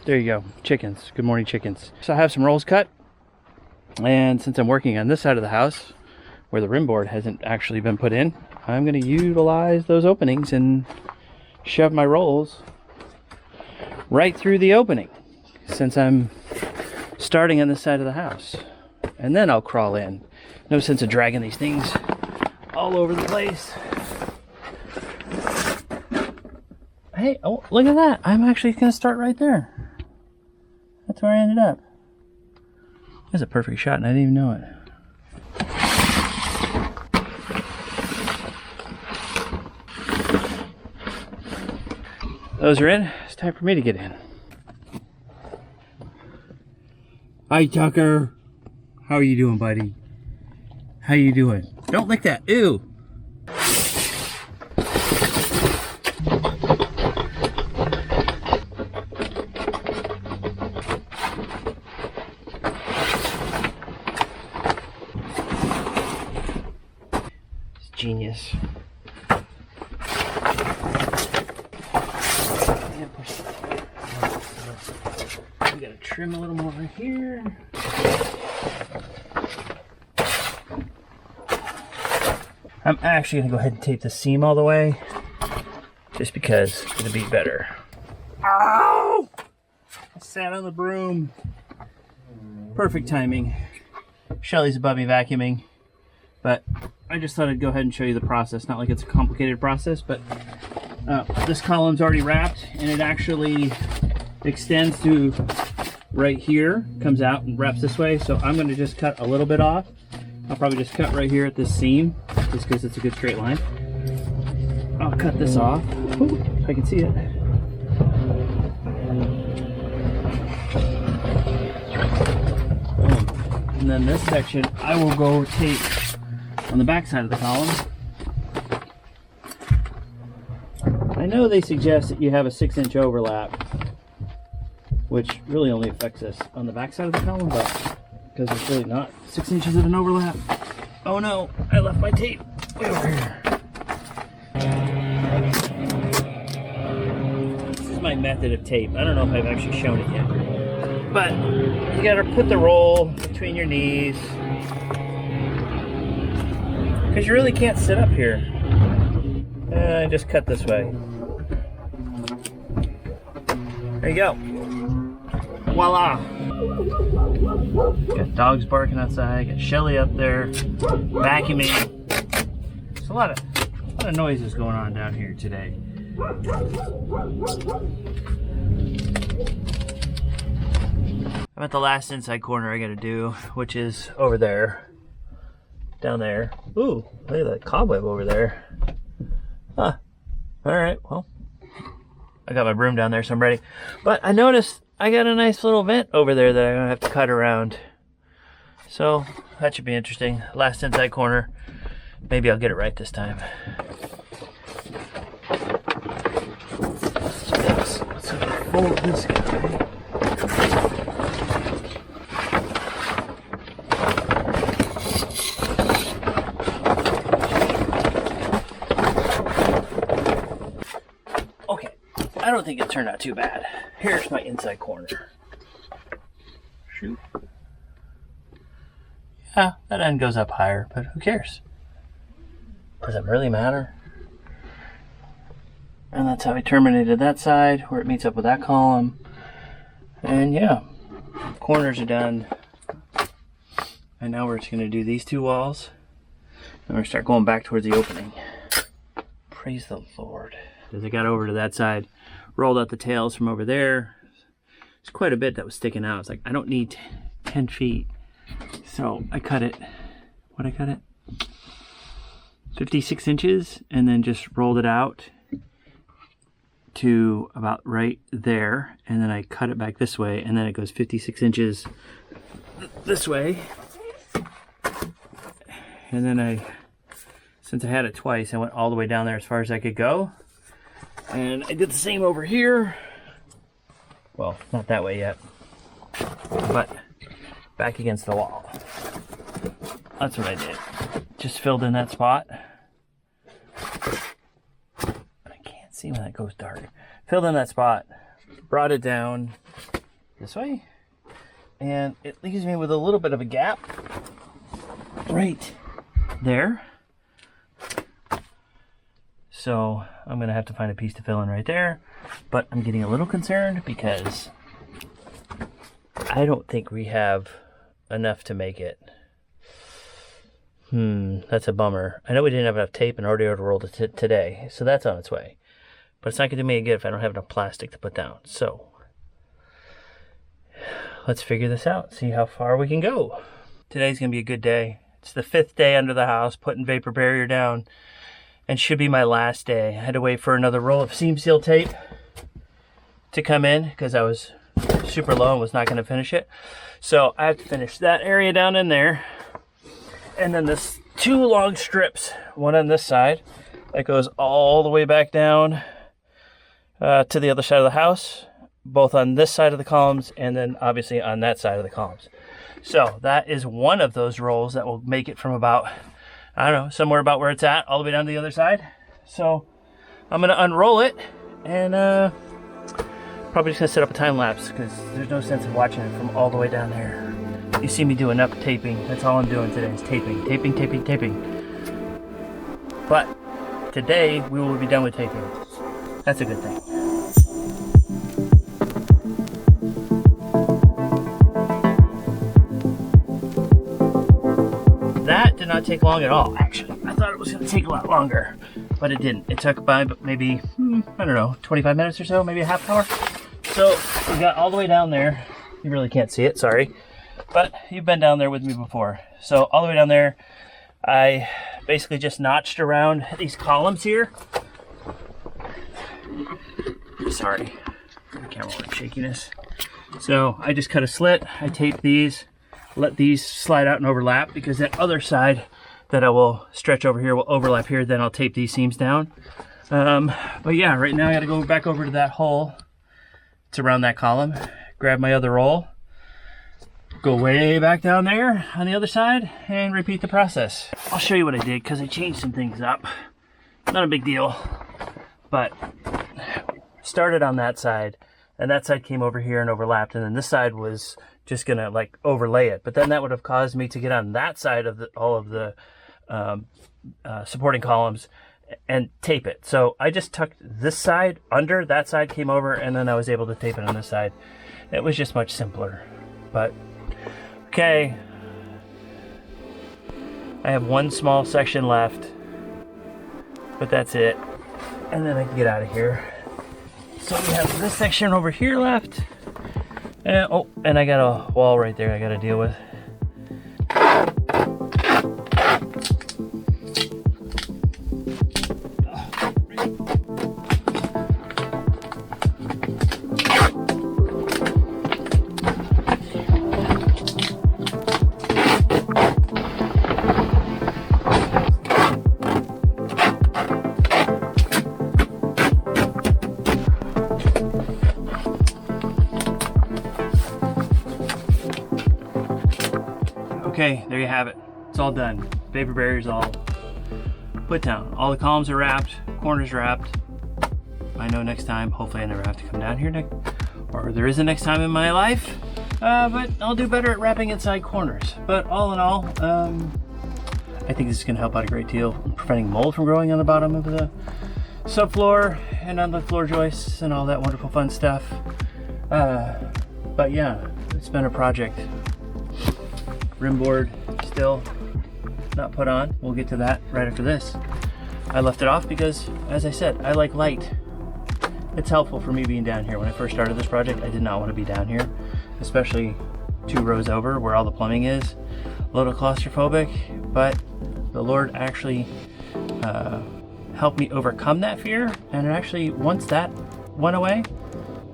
There you go, chickens. Good morning, chickens. So I have some rolls cut, and since I'm working on this side of the house where the rim board hasn't actually been put in, I'm going to utilize those openings and shove my rolls right through the opening since I'm starting on this side of the house, and then I'll crawl in. No sense of dragging these things all over the place. Hey, oh, look at that. I'm actually going to start right there. That's where I ended up. That's a perfect shot and I didn't even know it. Those are in. It's time for me to get in. Hi, Tucker. How are you doing, buddy? How you doing? Don't lick that. Ew. It's genius. We gotta trim a little more right here. I'm actually gonna go ahead and tape the seam all the way, just because it'll be better. Ow! I sat on the broom. Perfect timing. Shelly's above me vacuuming, but I just thought I'd go ahead and show you the process. Not like it's a complicated process, but this column's already wrapped, and it actually extends to right here, comes out and wraps this way. So I'm going to just cut a little bit off. I'll probably just cut right here at this seam, just because it's a good straight line. I'll cut this off. Ooh, if I can see it. And then this section, I will go tape on the back side of the column. I know they suggest that you have a 6-inch overlap, which really only affects us on the back side of the column, but because it's really not 6 inches of an overlap. Oh no, I left my tape way over here. This is my method of tape. I don't know if I've actually shown it yet, but you gotta put the roll between your knees, because you really can't sit up here. And just cut this way. There you go. Voila! Got dogs barking outside, got Shelly up there, vacuuming. There's a lot of noises going on down here today. I'm at the last inside corner I gotta do, which is over there. Down there. Ooh, look at that cobweb over there. Huh. Alright, well, I got my broom down there, so I'm ready. But I noticed I got a nice little vent over there that I'm gonna have to cut around. So that should be interesting. Last inside corner. Maybe I'll get it right this time. Let's fold this guy. Okay, I don't think it turned out too bad. Here's my inside corner. Shoot. Yeah, that end goes up higher, but who cares? Does it really matter? And that's how I terminated that side, where it meets up with that column. And yeah, corners are done. And now we're just going to do these two walls. And we're going to start going back towards the opening. Praise the Lord. As I got over to that side, rolled out the tails from over there. There's quite a bit that was sticking out. It's like, I don't need 10 feet. So I cut it. What'd I cut it? 56 inches, and then just rolled it out to about right there. And then I cut it back this way, and then it goes 56 inches this way. And then since I had it twice, I went all the way down there as far as I could go. And I did the same over here. Well, not that way yet, but back against the wall. That's what I did. Just filled in that spot. I can't see when that goes dark. Filled in that spot, brought it down, this way. And it leaves me with a little bit of a gap right there. So I'm gonna have to find a piece to fill in right there, but I'm getting a little concerned because I don't think we have enough to make it. That's a bummer. I know we didn't have enough tape and already rolled it today, so that's on its way. But it's not gonna do me any good if I don't have enough plastic to put down. So let's figure this out, see how far we can go. Today's gonna be a good day. It's the 5th day under the house, putting vapor barrier down, and should be my last day. I had to wait for another roll of seam seal tape to come in because I was super low and was not gonna finish it. So I have to finish that area down in there. And then this 2 long strips, one on this side that goes all the way back down to the other side of the house, both on this side of the columns and then obviously on that side of the columns. So that is one of those rolls that will make it from about, I don't know, somewhere about where it's at all the way down to the other side. So I'm gonna unroll it and probably just gonna set up a time lapse because there's no sense in watching it from all the way down there. You see me do enough taping. That's all I'm doing today is taping. But today we will be done with taping. That's a good thing. That did not take long at all, actually. I thought it was going to take a lot longer, but it didn't. It took about maybe, I don't know, 25 minutes or so, maybe a half hour. So we got all the way down there. You really can't see it, sorry. But you've been down there with me before. So all the way down there, I basically just notched around these columns here. Sorry, the camera work shakiness. So I just cut a slit, I taped these, let these slide out and overlap because that other side that I will stretch over here will overlap here, then I'll tape these seams down. But yeah, right now I gotta go back over to that hole. It's around that column, grab my other roll, go way back down there on the other side and repeat the process. I'll show you what I did because I changed some things up. Not a big deal, but started on that side and that side came over here and overlapped, and then this side was just gonna like overlay it, but then that would have caused me to get on that side of all of the supporting columns and tape it. So I just tucked this side under, that side came over, and then I was able to tape it on this side. It was just much simpler, but okay. I have one small section left, but that's it. And then I can get out of here. So we have this section over here left. And, oh, and I got a wall right there I got to deal with. Okay, there you have it. It's all done. Vapor barrier's all put down. All the columns are wrapped, corners wrapped. I know next time, hopefully I never have to come down here or there is a next time in my life. But I'll do better at wrapping inside corners. But all in all, I think this is gonna help out a great deal, preventing mold from growing on the bottom of the subfloor and on the floor joists and all that wonderful fun stuff. But yeah, it's been a project. Rim board still not put on. We'll get to that right after this. I left it off because, as I said, I like light. It's helpful for me being down here. When I first started this project, I did not want to be down here, especially 2 rows over where all the plumbing is. A little claustrophobic, but the Lord actually helped me overcome that fear, and actually, once that went away,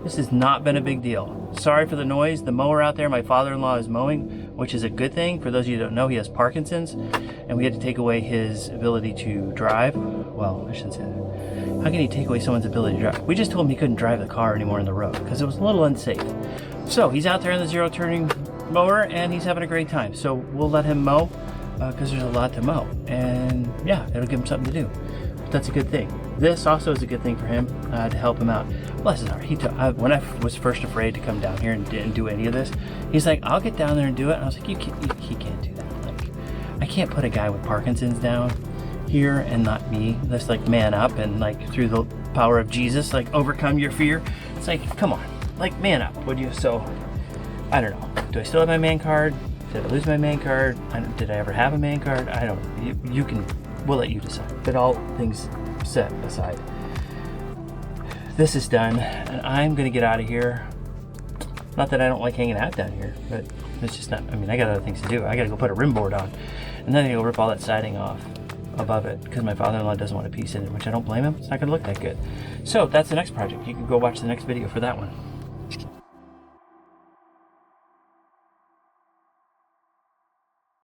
this has not been a big deal. Sorry for the noise. The mower out there, my father-in-law is mowing, which is a good thing. For those of you who don't know, he has Parkinson's, and we had to take away his ability to drive. Well, I shouldn't say that. How can you take away someone's ability to drive? We just told him he couldn't drive the car anymore on the road because it was a little unsafe. So he's out there in the zero-turning mower, and he's having a great time. So we'll let him mow because there's a lot to mow. And yeah, it'll give him something to do. that's a good thing. This also is a good thing for him to help him out. Bless his heart. When I was first afraid to come down here and didn't do any of this, he's like, I'll get down there and do it. And I was like, he can't do that. Like, I can't put a guy with Parkinson's down here and not me. Let's like man up and like through the power of Jesus, like overcome your fear. It's like, come on, like man up, would you? So I don't know. Do I still have my man card? Did I lose my man card? Did I ever have a man card? I don't know. You can, we'll let you decide. But all things set aside, this is done, and I'm gonna get out of here. Not that I don't like hanging out down here, but it's just not, I mean, I got other things to do. I gotta go put a rim board on, and then I gotta rip all that siding off above it, because my father-in-law doesn't want a piece in it, which I don't blame him. It's not gonna look that good. So that's the next project. You can go watch the next video for that one.